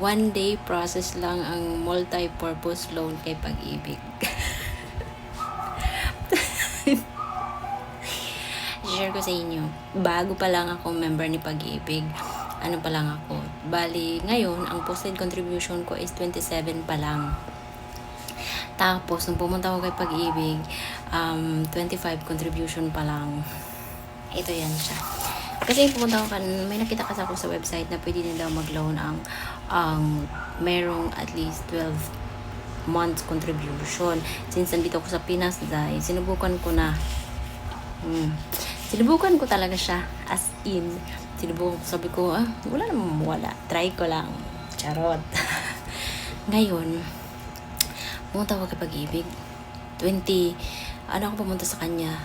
one day process lang ang multi-purpose loan kay Pag-ibig. Share ko sa inyo, bago pa lang ako member ni Pag-ibig, ano pa lang ako, bali ngayon ang posted contribution ko is 27 pa lang. Tapos nung pumunta ako kay Pag-ibig, 25 contribution pa lang. Ito yan siya. Kasi pumunta ako may nakita kasi ako sa website na pwede din daw mag-loan ang merong at least 12 months contribution. Since nandito ako sa Pinas, dahil sinubukan ko na. Sinubukan ko talaga siya. As in, sinubukan ko. Sabi ko, wala namang wala. Try ko lang. Charot. Ngayon, pumunta ako kay Pag-ibig. 20, ako pumunta sa kanya?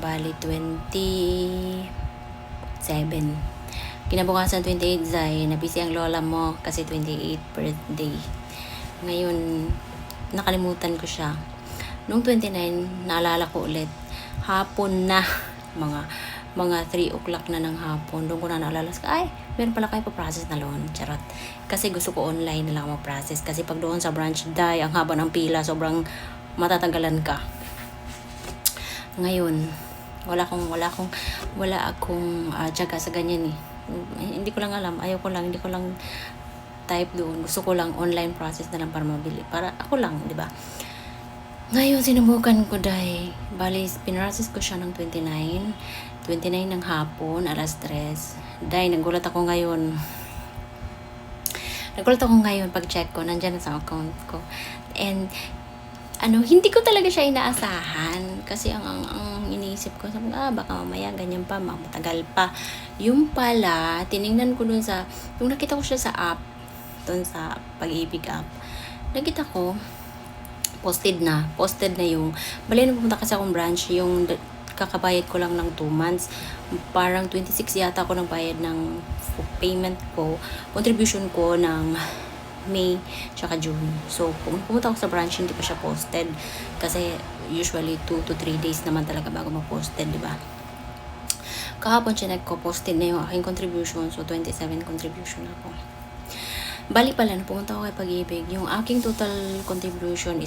Bali, 27. Kinabukasan 28, Zay, nabisi ang lola mo kasi 28 birthday. Ngayon, nakalimutan ko siya. Nung 29, naalala ko ulit. Hapon na, mga 3 o'clock na ng hapon. Doon ko na naalala, ay, meron pala kayo pa-process na loan. Charot. Kasi gusto ko online na lang mag-process. Kasi pag doon sa branch, ang haba ng pila, sobrang matatanggalan ka. Ngayon, wala akong tiyaga sa ganyan eh. Hindi ko lang alam, hindi ko lang type doon. Gusto ko lang online process na lang para mabili. Para ako lang, di ba? Ngayon, sinubukan ko dahil, bali, pinrocess ko siya ng 29 ng hapon, alas 3. Dahil, nagulat ako ngayon, pag-check ko, nandyan sa account ko. And, hindi ko talaga siya inaasahan. Kasi ang iniisip ko, sabi ko, baka mamaya, ganyan pa, matagal pa. Yung pala, tiningnan ko dun yung nakita ko siya sa app, dun sa Pag-ibig app, nakita ko, posted na yung, bali nung pumunta kasi akong branch, yung kakabayad ko lang ng 2 months, parang 26 yata ako nang bayad ng payment ko, contribution ko ng May tsaka June. So, pumunta ako sa branch, hindi pa siya posted. Kasi, usually, 2 to 3 days naman talaga bago ma-posted, di ba? Kahapon siya posted na yung aking contribution. So, 27 contribution ako. Bali pala, pumunta ako kay Pag-ibig. Yung aking total contribution is